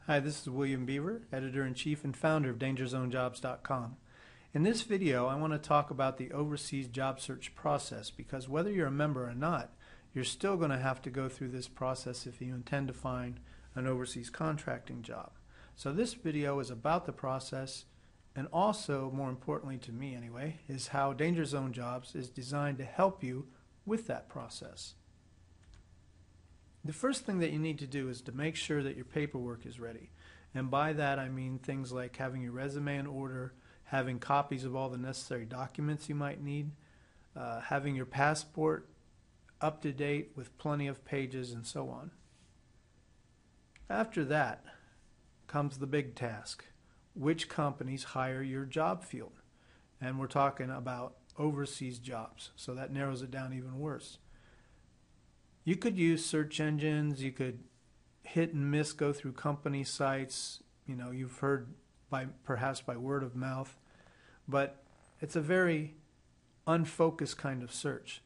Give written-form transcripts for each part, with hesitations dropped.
Hi, this is William Beaver, Editor-in-Chief and founder of DangerZoneJobs.com. In this video, I want to talk about the overseas job search process because whether you're a member or not, you're still going to have to go through this process if you intend to find an overseas contracting job. So this video is about the process, and also, more importantly to me anyway, is how Danger Zone Jobs is designed to help you with that process. The first thing that you need to do is to make sure that your paperwork is ready. And by that I mean things like having your resume in order, having copies of all the necessary documents you might need, having your passport up to date with plenty of pages, and so on. After that comes the big task. Which companies hire your job field? And we're talking about overseas jobs, so that narrows it down even worse. You could use search engines, you could hit and miss go through company sites, you've heard perhaps by word of mouth, but it's a very unfocused kind of search.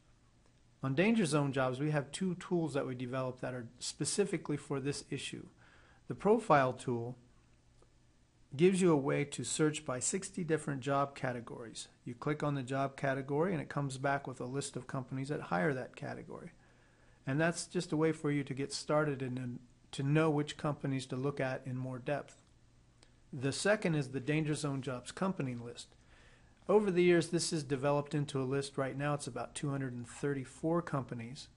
On Danger Zone Jobs, we have two tools that we developed that are specifically for this issue. The profile tool gives you a way to search by 60 different job categories. You click on the job category and it comes back with a list of companies that hire that category. And that's just a way for you to get started and to know which companies to look at in more depth. The second is the Danger Zone Jobs company list. Over the years, this is developed into a list. Right now it's about 234 companies.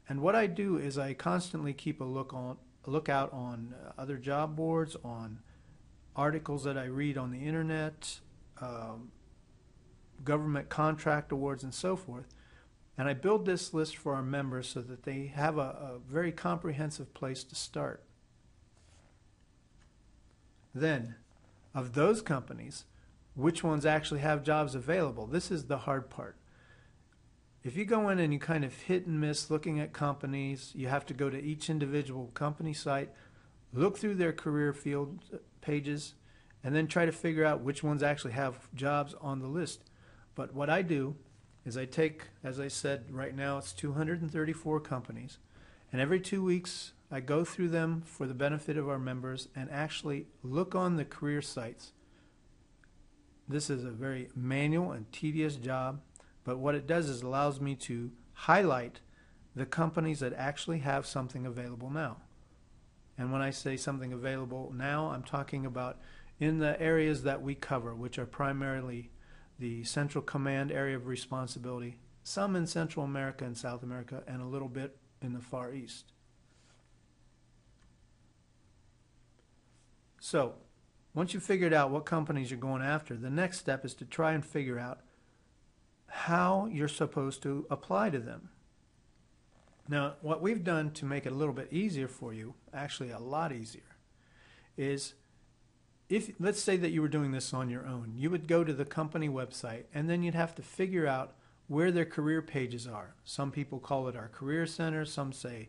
And what I do is I constantly keep a lookout on other job boards, on articles that I read on the internet, government contract awards, and so forth. And I build this list for our members so that they have a very comprehensive place to start. Then, of those companies, which ones actually have jobs available? This is the hard part. If you go in and you kind of hit and miss looking at companies, you have to go to each individual company site, look through their career field pages, and then try to figure out which ones actually have jobs on the list. But what I do is I take, as I said, right now it's 234 companies, and every 2 weeks I go through them for the benefit of our members and actually look on the career sites. This is a very manual and tedious job, but what it does is allows me to highlight the companies that actually have something available now. And when I say something available now, I'm talking about in the areas that we cover, which are primarily the Central Command area of responsibility, some in Central America and South America, and a little bit in the Far East. So, once you've figured out what companies you're going after, the next step is to try and figure out how you're supposed to apply to them. Now, what we've done to make it a little bit easier for you, actually a lot easier, is let's say that you were doing this on your own. You would go to the company website and then you'd have to figure out where their career pages are. Some people call it our career center, some say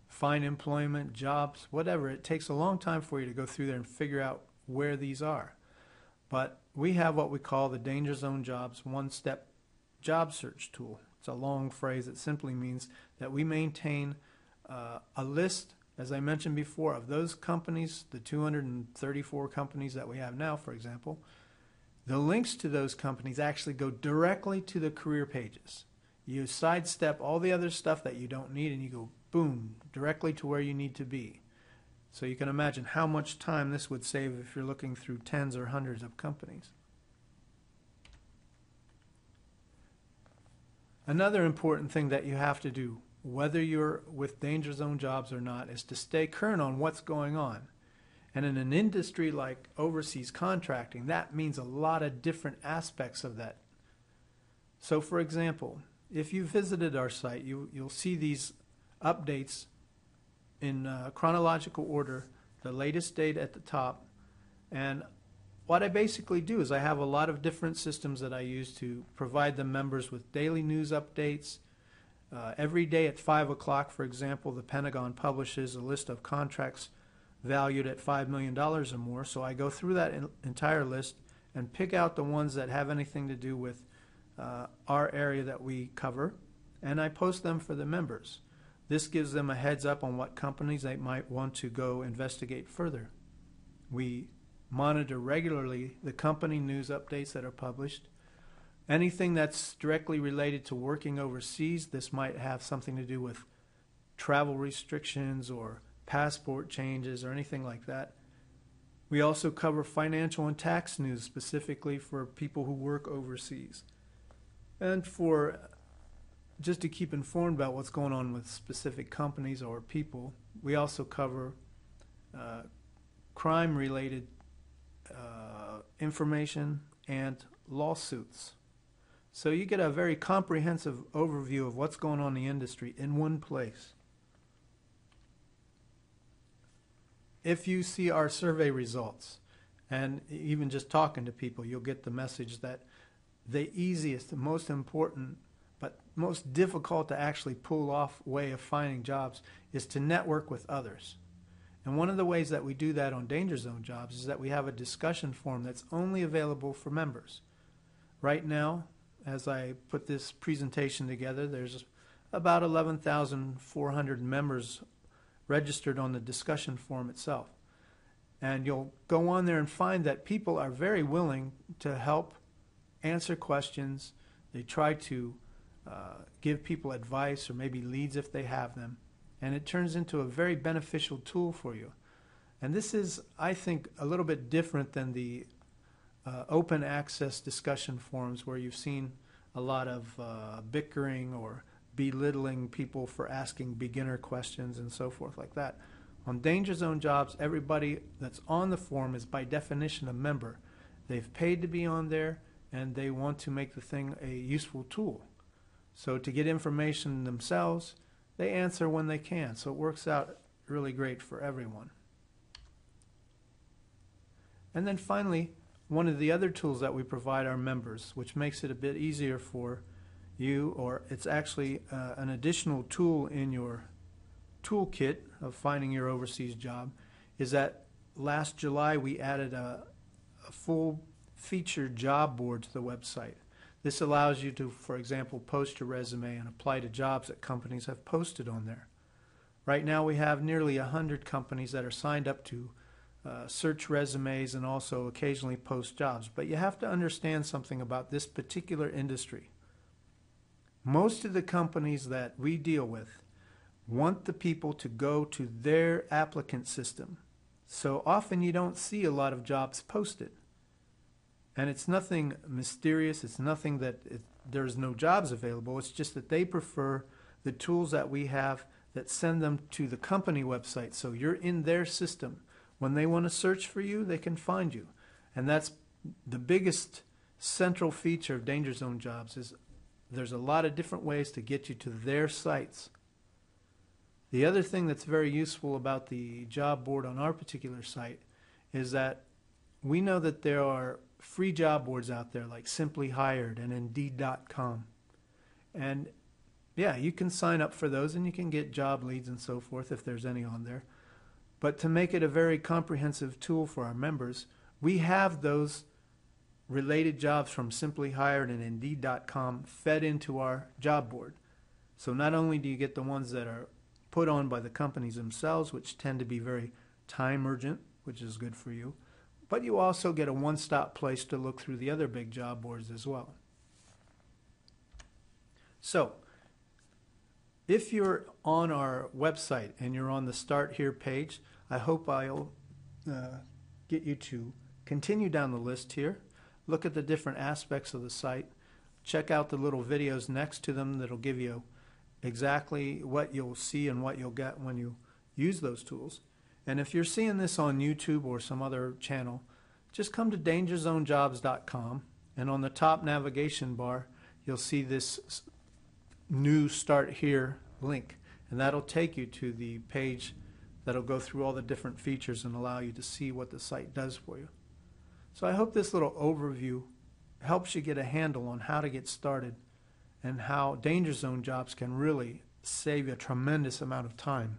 find employment, jobs, whatever. It takes a long time for you to go through there and figure out where these are. But we have what we call the Danger Zone Jobs one-step job search tool. It's a long phrase. It simply means that we maintain a list, as I mentioned before, of those companies, the 234 companies that we have now, for example. The links to those companies actually go directly to the career pages. You sidestep all the other stuff that you don't need and you go, boom, directly to where you need to be. So you can imagine how much time this would save if you're looking through tens or hundreds of companies. Another important thing that you have to do, whether you're with Danger Zone Jobs or not, is to stay current on what's going on. And in an industry like overseas contracting, that means a lot of different aspects of that. So for example, if you visited our site, you'll see these updates in chronological order, the latest date at the top. And what I basically do is I have a lot of different systems that I use to provide the members with daily news updates. Every day at 5 o'clock, for example, the Pentagon publishes a list of contracts valued at $5 million or more. So I go through that entire list and pick out the ones that have anything to do with our area that we cover, and I post them for the members. This gives them a heads up on what companies they might want to go investigate further. We monitor regularly the company news updates that are published. Anything that's directly related to working overseas, this might have something to do with travel restrictions or passport changes or anything like that. We also cover financial and tax news specifically for people who work overseas. And for just to keep informed about what's going on with specific companies or people, we also cover crime-related information and lawsuits. So you get a very comprehensive overview of what's going on in the industry in one place. If you see our survey results, and even just talking to people, you'll get the message that the easiest, the most important, but most difficult to actually pull off way of finding jobs is to network with others. And one of the ways that we do that on Danger Zone Jobs is that we have a discussion forum that's only available for members. Right now, as I put this presentation together, there's about 11,400 members registered on the discussion forum itself. And you'll go on there and find that people are very willing to help answer questions. They try to give people advice or maybe leads if they have them. And it turns into a very beneficial tool for you. And this is, I think, a little bit different than the open access discussion forums where you've seen a lot of bickering or belittling people for asking beginner questions and so forth like that. On Danger Zone Jobs, everybody that's on the forum is by definition a member. They've paid to be on there and they want to make the thing a useful tool. So to get information themselves, they answer when they can. So it works out really great for everyone. And then finally, one of the other tools that we provide our members, which makes it a bit easier for you, or it's actually an additional tool in your toolkit of finding your overseas job, is that last July we added a full featured job board to the website. This allows you to, for example, post your resume and apply to jobs that companies have posted on there. Right now we have nearly 100 companies that are signed up to search resumes and also occasionally post jobs. But you have to understand something about this particular industry. Most of the companies that we deal with want the people to go to their applicant system. So often you don't see a lot of jobs posted. And it's nothing mysterious. It's nothing that there's no jobs available. It's just that they prefer the tools that we have that send them to the company website. So you're in their system. When they want to search for you, they can find you. And that's the biggest central feature of Danger Zone Jobs is there's a lot of different ways to get you to their sites. The other thing that's very useful about the job board on our particular site is that we know that there are free job boards out there like Simply Hired and Indeed.com. And yeah, you can sign up for those and you can get job leads and so forth if there's any on there. But to make it a very comprehensive tool for our members, we have those related jobs from Simply Hired and Indeed.com fed into our job board. So not only do you get the ones that are put on by the companies themselves, which tend to be very time urgent, which is good for you, but you also get a one-stop place to look through the other big job boards as well. So, if you're on our website and you're on the Start Here page, I hope I'll get you to continue down the list here, look at the different aspects of the site, check out the little videos next to them that'll give you exactly what you'll see and what you'll get when you use those tools. And if you're seeing this on YouTube or some other channel, just come to dangerzonejobs.com, and on the top navigation bar you'll see this new Start Here link, and that'll take you to the page that'll go through all the different features and allow you to see what the site does for you. So I hope this little overview helps you get a handle on how to get started and how Danger Zone Jobs can really save you a tremendous amount of time.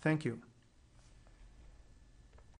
Thank you.